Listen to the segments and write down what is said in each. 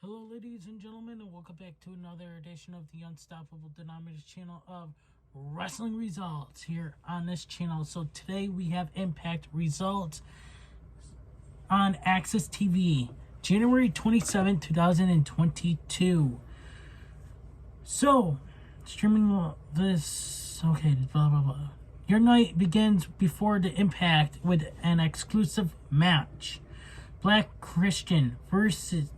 Hello, ladies and gentlemen, and welcome back to another edition of the Unstoppable Denominator channel of Wrestling Results here on this channel. So today we have Impact results on Access TV, January 27, 2022. So, streaming this, okay, blah, blah, blah. Your night begins before the Impact with an exclusive match. Blake Christian, versus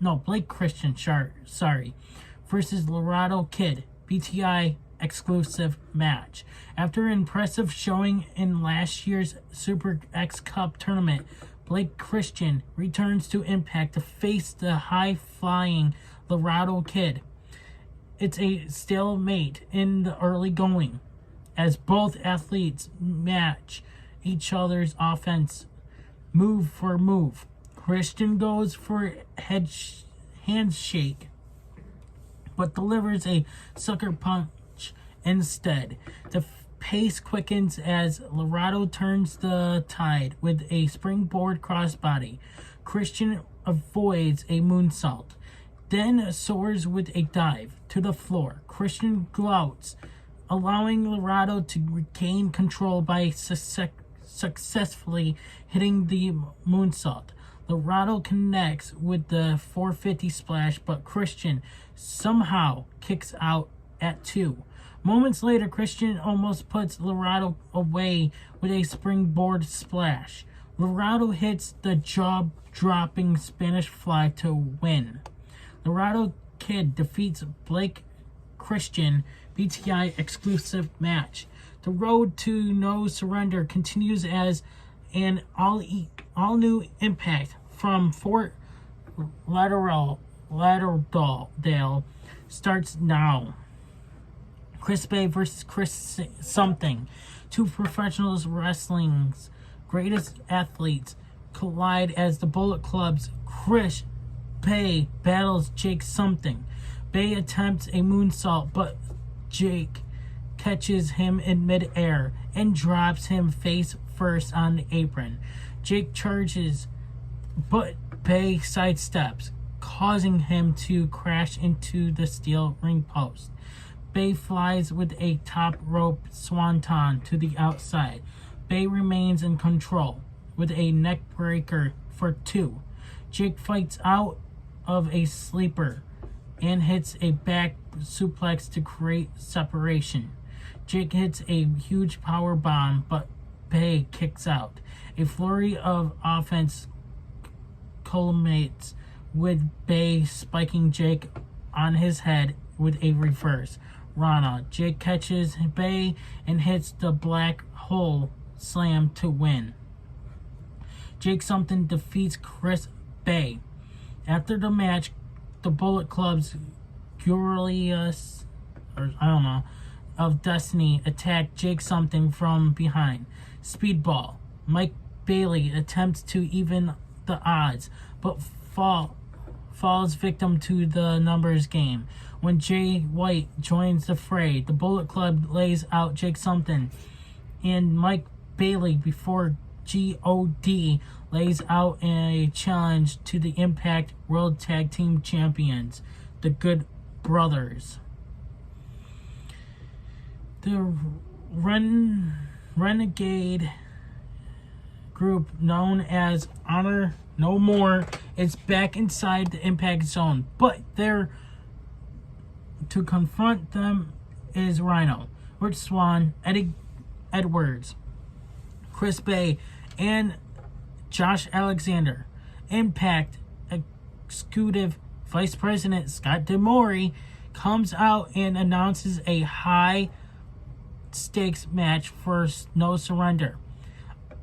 Laredo Kid, BTI exclusive match. After an impressive showing in last year's Super X Cup tournament, Blake Christian returns to Impact to face the high-flying Laredo Kid. It's a stalemate in the early going, as both athletes match each other's offense move for move. Christian goes for handshake, but delivers a sucker punch instead. The pace quickens as Laredo turns the tide with a springboard crossbody. Christian avoids a moonsault, then soars with a dive to the floor. Christian glouts, allowing Laredo to regain control by successfully hitting the moonsault. Laredo connects with the 450 splash, but Christian somehow kicks out at 2. Moments later, Christian almost puts Laredo away with a springboard splash. Laredo hits the jaw-dropping Spanish Fly to win. Laredo Kid defeats Blake Christian, BTI exclusive match. The road to No Surrender continues as an all-new Impact from Fort Lauderdale starts now. Chris Bay versus Chris Something. Two professional wrestling's greatest athletes collide as the Bullet Club's Chris Bay battles Jake Something. Bay attempts a moonsault, but Jake catches him in midair and drops him face first on the apron. Jake charges, but Bay sidesteps, causing him to crash into the steel ring post. Bay flies with a top rope swanton to the outside. Bay remains in control with a neck breaker for 2. Jake fights out of a sleeper and hits a back suplex to create separation. Jake hits a huge power bomb, but Bay kicks out. A flurry of offense culminates with Bay spiking Jake on his head with a reverse Rana. Jake catches Bay and hits the black hole slam to win. Jake Something defeats Chris Bay. After the match, the Bullet Club's Glorious, of Destiny attack Jake Something from behind. Speedball. Mike Bailey attempts to even the odds, but falls victim to the numbers game. When Jay White joins the fray, the Bullet Club lays out Jake Something and Mike Bailey before God lays out a challenge to the Impact World Tag Team Champions, the Good Brothers. The Renegade group known as Honor No More is back inside the Impact Zone, but there to confront them is Rhino, Rich Swann, Eddie Edwards, Chris Bay, and Josh Alexander. Impact Executive Vice President Scott Demore comes out and announces a high stakes match for No Surrender.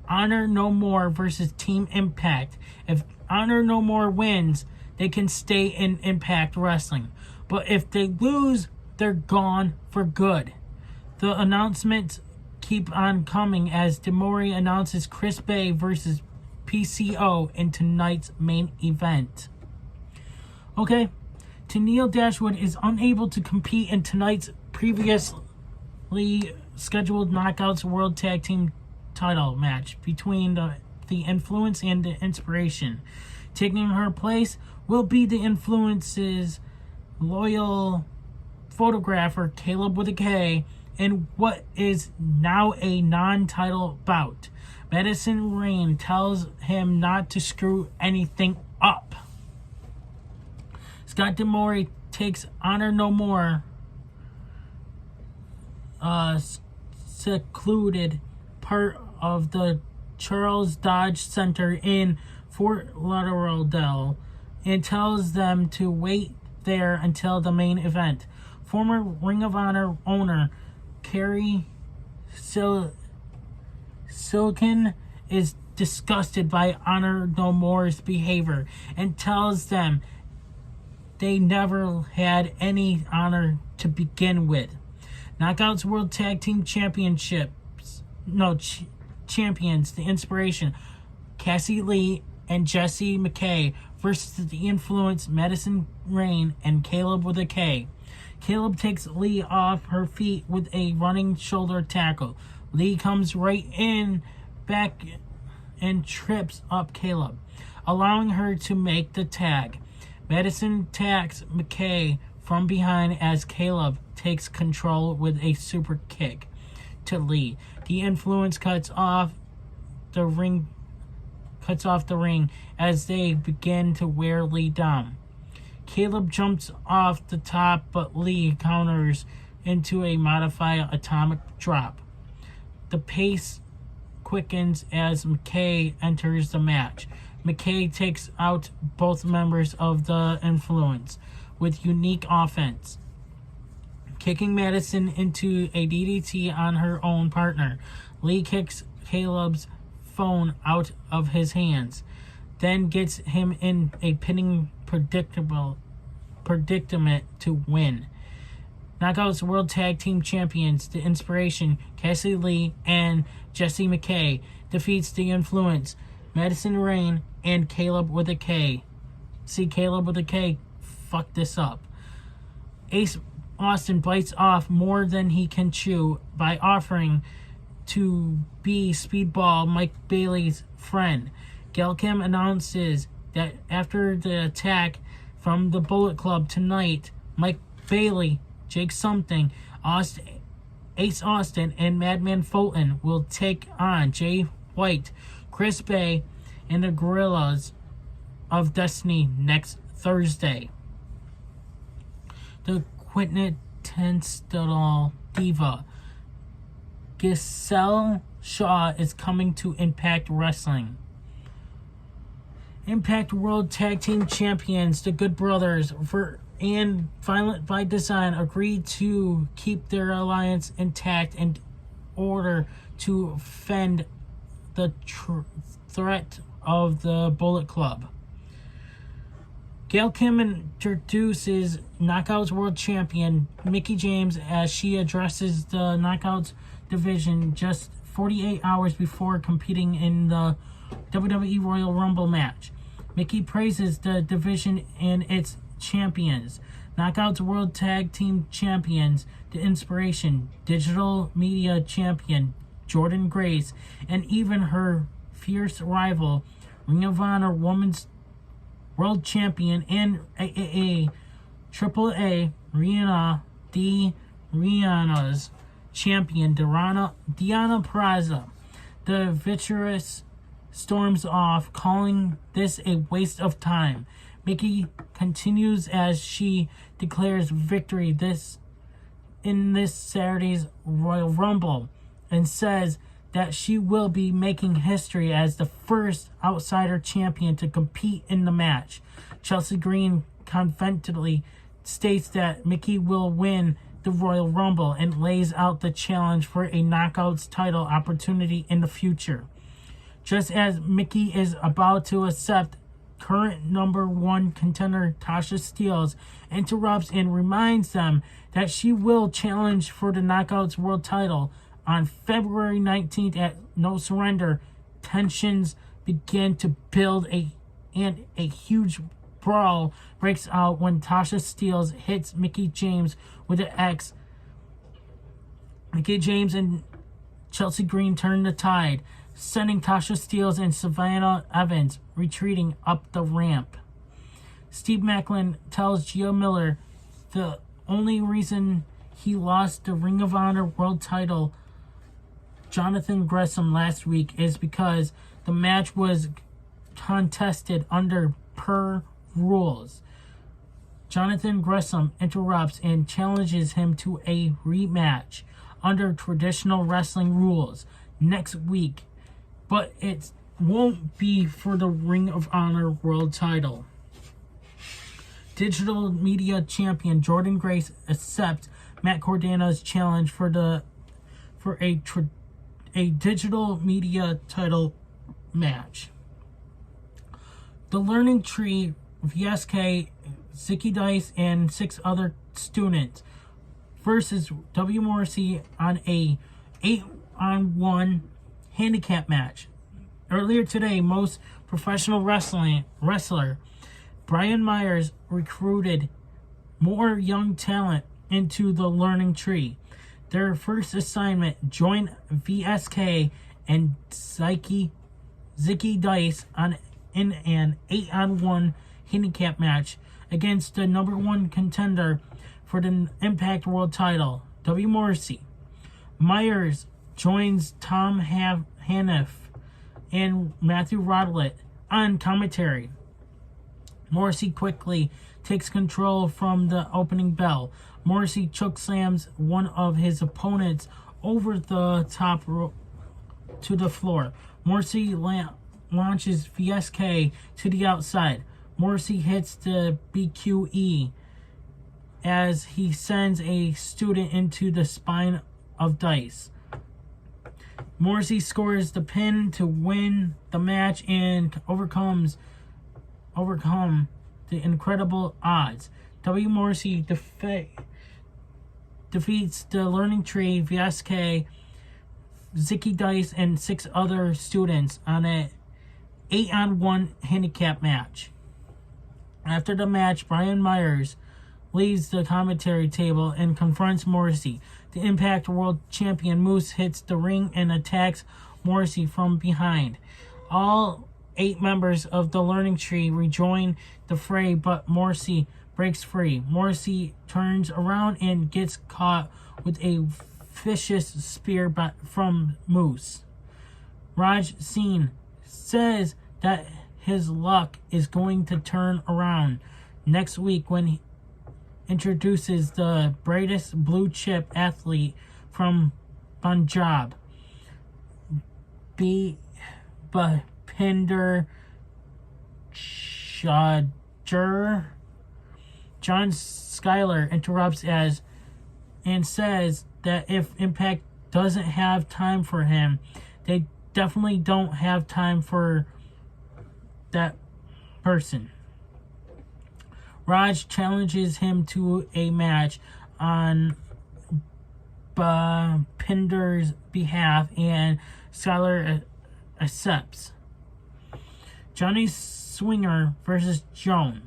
Honor No More versus Team Impact. If Honor No More wins, they can stay in Impact Wrestling. But if they lose, they're gone for good. The announcements keep on coming as Demore announces Chris Bay versus PCO in tonight's main event. Okay, Tennille Dashwood is unable to compete in tonight's previously scheduled Knockouts World Tag Team title match between the Influence and the Inspiration. Taking her place will be the Influence's loyal photographer, Caleb with a K, in what is now a non-title bout. Madison Rayne tells him not to screw anything up. Scott D'Amore takes Honor No More, secluded part of the Charles Dodge Center in Fort Lauderdale, and tells them to wait there until the main event. Former Ring of Honor owner Kerry Silkin is disgusted by Honor No More's behavior and tells them they never had any honor to begin with. Knockouts World Tag Team Championships, champions, The Inspiration, Cassie Lee and Jessie McKay versus The Influence, Madison Rayne and Caleb with a K. Caleb takes Lee off her feet with a running shoulder tackle. Lee comes right in back and trips up Caleb, allowing her to make the tag. Madison attacks McKay from behind as Caleb takes control with a super kick to Lee. The Influence cuts off the ring as they begin to wear Lee down. Caleb jumps off the top, but Lee counters into a modified atomic drop. The pace quickens as McKay enters the match. McKay takes out both members of the Influence with unique offense, kicking Madison into a DDT on her own partner. Lee kicks Caleb's phone out of his hands, then gets him in a pinning predicament to win. Knockouts World Tag Team Champions, The Inspiration, Cassie Lee and Jessie McKay defeats The Influence, Madison Rayne and Caleb with a K. See, Caleb with a K fucked this up. Ace Austin bites off more than he can chew by offering to be Speedball Mike Bailey's friend. Gail Kim announces that after the attack from the Bullet Club tonight, Mike Bailey, Jake Something, Ace Austin, and Madman Fulton will take on Jay White, Chris Bay, and the Gorillas of Destiny next Thursday. The quintessential diva Giselle Shaw is coming to Impact Wrestling. Impact World Tag Team Champions, the Good Brothers, and Violent by Design agreed to keep their alliance intact in order to fend the threat of the Bullet Club. Gail Kim introduces Knockouts World Champion Mickie James as she addresses the Knockouts division just 48 hours before competing in the WWE Royal Rumble match. Mickie praises the division and its champions. Knockouts World Tag Team Champions, The Inspiration, Digital Media Champion Jordynne Grace, and even her fierce rival, Ring of Honor Women's World Champion and AAA Rihanna's champion, Deanna Purrazzo. The virtuous storms off, calling this a waste of time. Mickie continues as she declares victory in this Saturday's Royal Rumble and says that she will be making history as the first outsider champion to compete in the match. Chelsea Green confidently states that Mickie will win the Royal Rumble and lays out the challenge for a Knockouts title opportunity in the future. Just as Mickie is about to accept, current number one contender Tasha Steelz interrupts and reminds them that she will challenge for the Knockouts World title on February 19th at No Surrender. Tensions begin to build and a huge brawl breaks out when Tasha Steelz hits Mickie James with an X. Mickie James and Chelsea Green turn the tide. sending Tasha Steelz and Savannah Evans retreating up the ramp. Steve Macklin tells Gia Miller the only reason he lost the Ring of Honor World title Jonathan Gresham last week is because the match was contested under per rules. Jonathan Gresham interrupts and challenges him to a rematch under traditional wrestling rules next week, but it won't be for the Ring of Honor World title. Digital media champion Jordan Grace accepts Matt Cardana's challenge for a digital media title match. The Learning Tree, VSK, Zicky Dice, and 6 other students versus W. Morrissey on a 8-on-1 handicap match. Earlier today, most professional wrestler Brian Myers recruited more young talent into the Learning Tree. Their first assignment, join VSK and Zicky Dice in an 8-on-1 handicap match against the number 1 contender for the Impact World title, W. Morrissey. Myers joins Tom Haniff and Matthew Rodlett on commentary. Morrissey quickly takes control from the opening bell. Morrissey chokeslams one of his opponents over the top rope to the floor. Morrissey launches VSK to the outside. Morrissey hits the BQE as he sends a student into the spine of Dice. Morrissey scores the pin to win the match and overcome the incredible odds. W. Morrissey defeats the Learning Tree, VSK, Zicky Dice, and 6 other students on an 8-on-1 handicap match. After the match, Brian Myers leaves the commentary table and confronts Morrissey. The Impact World Champion Moose hits the ring and attacks Morrissey from behind. All 8 members of the Learning Tree rejoin the fray, but Morrissey breaks free. Morrissey turns around and gets caught with a vicious spear from Moose. Raj Singh says that his luck is going to turn around next week when he introduces the brightest blue chip athlete from Punjab, Bhupinder Chadha. John Schuyler interrupts and says that if Impact doesn't have time for him, they definitely don't have time for that person. Raj challenges him to a match on Bhupinder's behalf, and Schuyler accepts. Johnny Swinger versus Joan.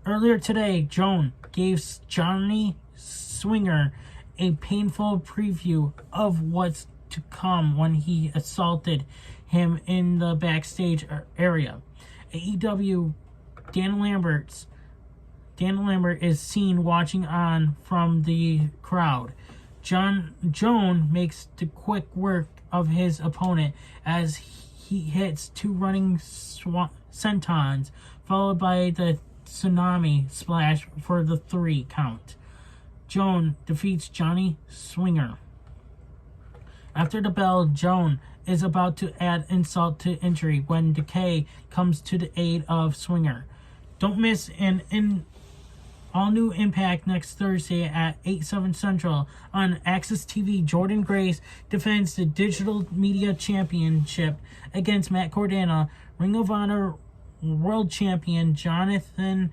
Earlier today, Joan gave Johnny Swinger a painful preview of what's to come when he assaulted him in the backstage area. AEW Dan Lambert is seen watching on from the crowd. Joan makes the quick work of his opponent as he hits 2 running sentons, followed by the tsunami splash for the 3 count. Joan defeats Johnny Swinger. After the bell, Joan is about to add insult to injury when Decay comes to the aid of Swinger. Don't miss an all-new Impact next Thursday at 8/7 Central on Access TV. Jordan Grace defends the Digital Media Championship against Matt Cardana. Ring of Honor World Champion Jonathan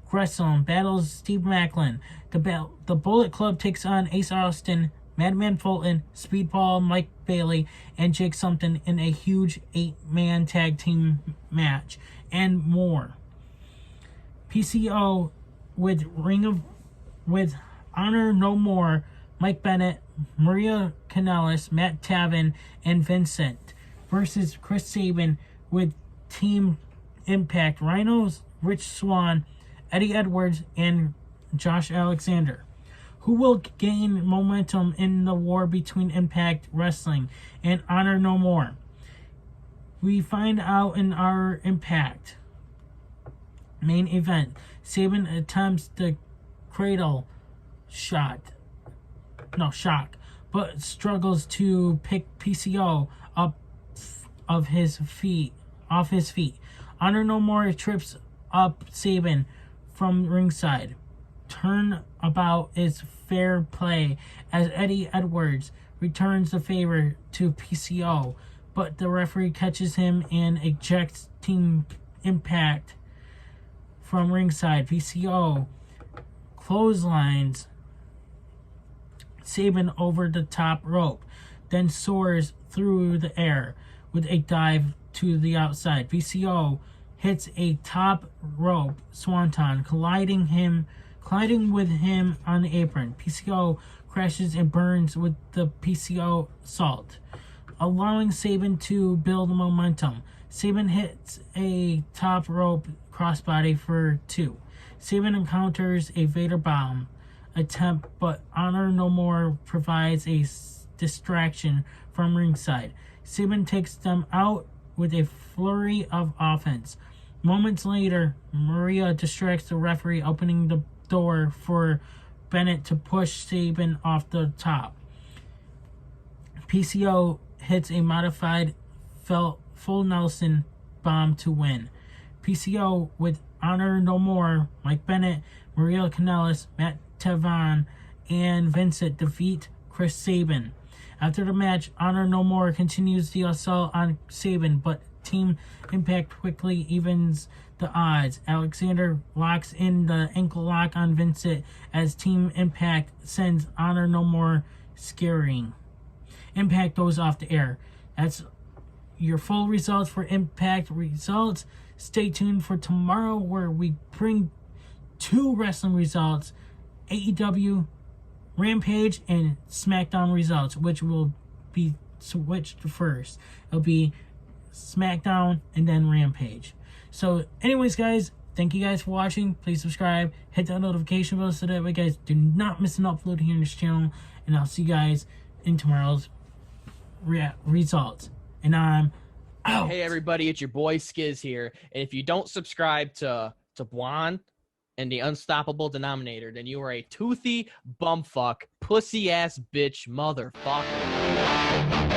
Gresham battles Steve Macklin. The Bullet Club takes on Ace Austin, Madman Fulton, Speedball, Mike Bailey, and Jake Sumpton in a huge 8-man tag team match, and more. PCO with Honor No More, Mike Bennett, Maria Kanellis, Matt Taven, and Vincent. versus Chris Sabin with Team Impact Rhinos, Rich Swann, Eddie Edwards, and Josh Alexander. Who will gain momentum in the war between Impact Wrestling and Honor No More? We find out in our Impact main event. Sabin attempts the cradle shock, but struggles to pick PCO up off his feet. Honor No More trips up Sabin from ringside. Turnabout is fair play as Eddie Edwards returns the favor to PCO, but the referee catches him and ejects Team Impact from ringside. PCO clotheslines Sabin over the top rope, then soars through the air with a dive to the outside. PCO hits a top rope swanton, colliding with him on the apron. PCO crashes and burns with the PCO salt, allowing Sabin to build momentum. Sabin hits a top rope crossbody for 2. Sabin encounters a Vader bomb attempt, but Honor No More provides a distraction from ringside. Sabin takes them out with a flurry of offense. Moments later, Maria distracts the referee, opening the door for Bennett to push Sabin off the top. PCO hits a modified full Nelson bomb to win. PCO with Honor No More, Mike Bennett, Maria Kanellis, Matt Taven, and Vincent defeat Chris Sabin. After the match, Honor No More continues the assault on Sabin, but Team Impact quickly evens the odds. Alexander locks in the ankle lock on Vincent as Team Impact sends Honor No More scaring. Impact goes off the air. That's your full results for Impact results. Stay tuned for tomorrow where we bring 2 wrestling results, AEW Rampage and SmackDown results, which will be switched first. It'll be SmackDown and then Rampage. So anyways, guys, thank you guys for watching. Please subscribe, hit that notification bell so that way guys do not miss an upload here in this channel, and I'll see you guys in tomorrow's results. And I'm out. Hey everybody, it's your boy Skiz here, and if you don't subscribe to Blonde and the Unstoppable Denominator, then you are a toothy bumfuck, pussy ass bitch motherfucker.